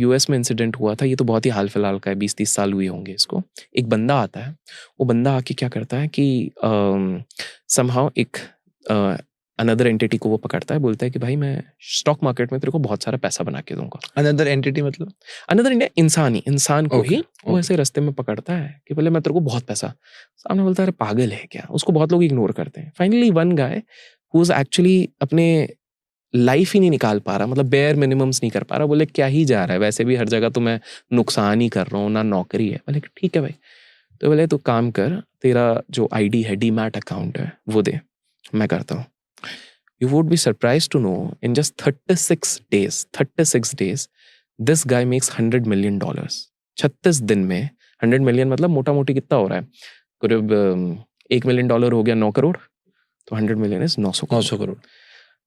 US में incident हुआ था, ये तो बहुत ही हाल फिलहाल का है, 20-30 साल हुए होंगे इसको। एक बंदा आता है, वो बंदा आके क्या करता है कि समहाउ एक अनदर एंटिटी को वो पकड़ता है, बोलता है कि भाई मैं स्टॉक मार्केट में तेरे को बहुत सारा पैसा बना के दूंगा। अनदर एंटिटी मतलब अनदर इंडिया इंसान को Okay, ही वो okay. ऐसे रास्ते में पकड़ता है कि बोले मैं तेरे को बहुत पैसा। सामने बोलता है अरे पागल है क्या, उसको बहुत लोग इग्नोर करते हैं। Finally one guy who is actually अपने लाइफ ही नहीं निकाल पा रहा, मतलब बेयर मिनिमम्स नहीं कर पा रहा, बोले क्या ही जा रहा है, वैसे भी हर जगह तो मैं नुकसान ही कर रहा हूँ, ना नौकरी है। बोले ठीक है भाई, तो बोले तो काम कर, तेरा जो आईडी है, डीमैट अकाउंट है, वो दे, मैं करता हूँ। You would be surprise to know in just 36 days this guy makes $100 million। 36 दिन में 100 million मतलब मोटा मोटी कितना हो रहा है, करीब $1 million हो गया 9 करोड़, तो 100 million इज 900 करोड़।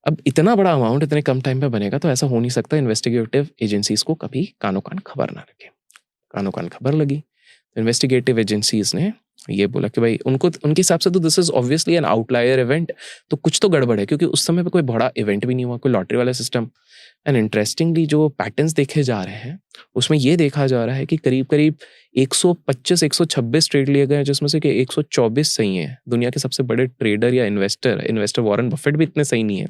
अब इतना बड़ा अमाउंट इतने कम टाइम पे बनेगा, तो ऐसा हो नहीं सकता इन्वेस्टिगेटिव एजेंसीज को कभी कानो कान खबर ना लगे। कानो कान खबर लगी, तो इन्वेस्टिगेटिव एजेंसीज ने ये बोला कि भाई उनको, उनके हिसाब से तो this is obviously N outlier event, तो कुछ तो गड़बड़ है, क्योंकि उस समय पे कोई बड़ा इवेंट भी नहीं हुआ, कोई लॉटरी वाला सिस्टम। एंड इंटरेस्टिंगली जो पैटर्न्स देखे जा रहे हैं, उसमें ये देखा जा रहा है कि करीब करीब 125-126 ट्रेड लिए गए हैं, जिसमें से कि 124 सही हैं। दुनिया के सबसे बड़े ट्रेडर या इन्वेस्टर वॉरेन बफेट भी इतने सही नहीं है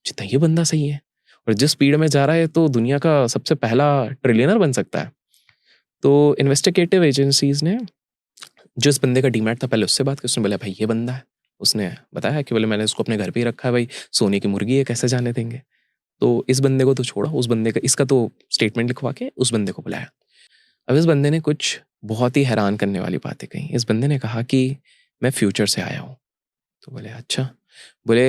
जितना ये बंदा सही है, और जिस स्पीड में जा रहा है तो दुनिया का सबसे पहला ट्रिलियनर बन सकता है। तो इन्वेस्टिगेटिव एजेंसीज ने जो इस बंदे का डीमैट था, पहले उससे बात की, उसने बोला भाई ये बंदा है, उसने बताया कि बोले मैंने इसको अपने घर पे ही रखा है भाई, सोने की मुर्गी है, कैसे जाने देंगे। तो इस बंदे को तो छोड़ा, उस बंदे का, इसका तो स्टेटमेंट लिखवा के उस बंदे को बुलाया। अब इस बंदे ने कुछ बहुत ही हैरान करने वाली बातें कही। इस बंदे ने कहा कि मैं फ्यूचर से आया हूँ। तो बोले अच्छा, बोले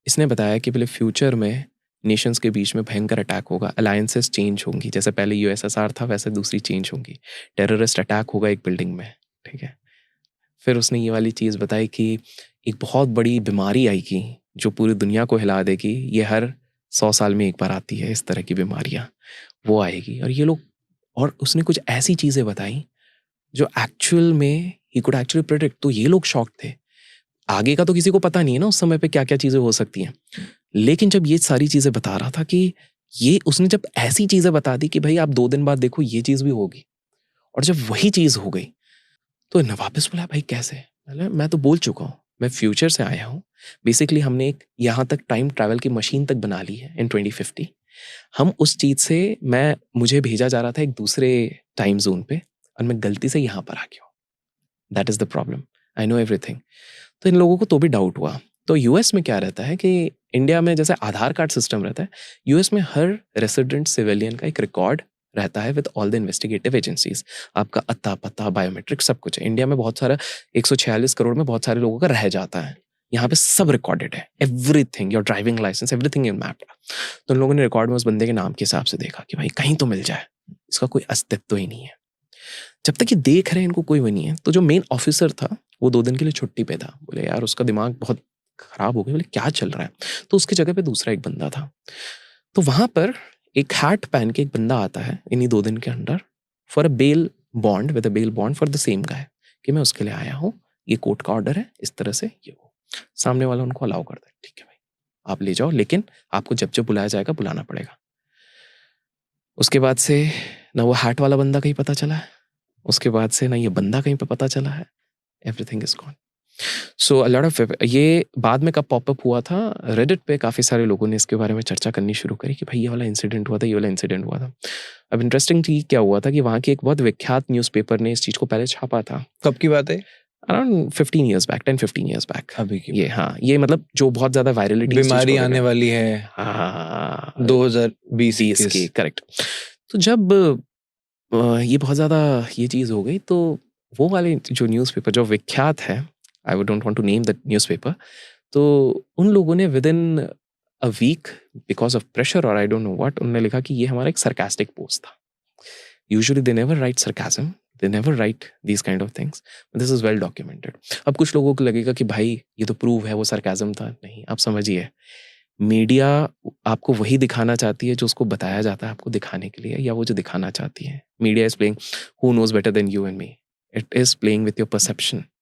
इसने बताया कि बोले फ्यूचर में नेशंस के बीच में भयंकर अटैक होगा, अलायंसेस चेंज होंगी, जैसे पहले यूएसएसआर था वैसे दूसरी चेंज होंगी, टेररिस्ट अटैक होगा एक बिल्डिंग में, ठीक है। फिर उसने ये वाली चीज़ बताई कि एक बहुत बड़ी बीमारी आएगी जो पूरी दुनिया को हिला देगी, ये हर 100 साल में एक बार आती है इस तरह की बीमारियाँ, वो आएगी। और ये लोग, और उसने कुछ ऐसी चीज़ें बताई जो एक्चुअल में ही कुड एक्चुअली प्रेडिक्ट। तो ये लोग शॉक थे। आगे का तो किसी को पता नहीं है ना उस समय पे क्या क्या चीज़ें हो सकती हैं, लेकिन जब ये सारी चीज़ें बता रहा था कि ये, उसने जब ऐसी चीज़ें बता दी कि भाई आप 2 दिन बाद देखो ये चीज़ भी होगी, और जब वही चीज़ हो गई तो न वापस बोला भाई कैसे। मतलब मैं तो बोल चुका हूँ, मैं फ्यूचर से आया हूँ। बेसिकली हमने एक यहाँ तक टाइम ट्रैवल की मशीन तक बना ली है इन 2050। हम उस चीज़ से, मुझे भेजा जा रहा था एक दूसरे टाइम जोन पे, और मैं गलती से यहाँ पर आ गया हूँ। That is the problem, I know everything. तो इन लोगों को तो भी डाउट हुआ। तो यूएस में क्या रहता है कि इंडिया में जैसे आधार कार्ड सिस्टम रहता है, यूएस में हर रेसिडेंट सिविलियन का एक रिकॉर्ड रहता है with all the investigative agencies. आपका अता पता, बायोमेट्रिक, सब कुछ है। इंडिया में बहुत सारा, 146 करोड़ में बहुत सारे लोगों का रह जाता है, यहाँ पे सब रिकॉर्डेड है, everything, your driving licence, everything in map. तो उन लोगों ने रिकॉर्ड में उस बंदे के नाम के हिसाब से देखा कि भाई कहीं तो मिल जाए, इसका कोई अस्तित्व ही नहीं है। जब तक ये देख रहे हैं इनको कोई भी नहीं है, तो जो मेन ऑफिसर था वो 2 दिन के लिए छुट्टी पे था। बोले यार उसका दिमाग बहुत खराब हो गया, बोले क्या चल रहा है। तो उसकी जगह पे दूसरा एक बंदा था। तो वहां पर एक हैट पहन के एक बंदा आता है इन्हीं 2 दिन के अंदर, for a bail bond, with a bail bond for the same guy, कि मैं उसके लिए आया हूँ, ये कोर्ट का ऑर्डर है, इस तरह से ये वो। सामने वाला उनको अलाउ करता है, ठीक है भाई आप ले जाओ, लेकिन आपको जब जब बुलाया जाएगा बुलाना पड़ेगा। उसके बाद से ना वो हैट वाला बंदा कहीं पता चला है, उसके बाद से ना ये बंदा कहीं पे पता चला है, everything is gone. So a lot of, ये बाद में कब पॉपअप हुआ था, रेडिट पे काफ़ी सारे लोगों ने इसके बारे में चर्चा करनी शुरू करी कि भाई ये वाला इंसिडेंट हुआ था, ये वाला इंसिडेंट हुआ था। अब इंटरेस्टिंग चीज़ क्या हुआ था कि वहाँ की एक बहुत विख्यात न्यूज़पेपर ने इस चीज़ को पहले छापा था। कब की बात है? Around 15 years back, 10-15 years back अभी की ये। हाँ, ये मतलब जो बहुत ज़्यादा वायरलिटी बीमारी आने वाली है हाँ 2020 की, करेक्ट। तो जब ये बहुत ज़्यादा ये चीज़ हो गई, तो वो वाले जो न्यूज़पेपर जो विख्यात है, I don't want to name the newspaper, तो उन लोगों ने within a week, because of pressure और आई डोंट नो व्हाट, उन्होंने लिखा कि ये हमारा एक सरकास्टिक पोस्ट था। Usually they never write sarcasm, they never write these kind of things, this is well documented. अब कुछ लोगों को लगेगा कि भाई ये तो प्रूव है वो सरकाज़म था। नहीं, आप समझिए, मीडिया आपको वही दिखाना चाहती है जो उसको बताया जाता है आपको दिखाने के लिए, या वो जो दिखाना चाहती है। Media is playing who knows better than you and me, it is playing with your perception.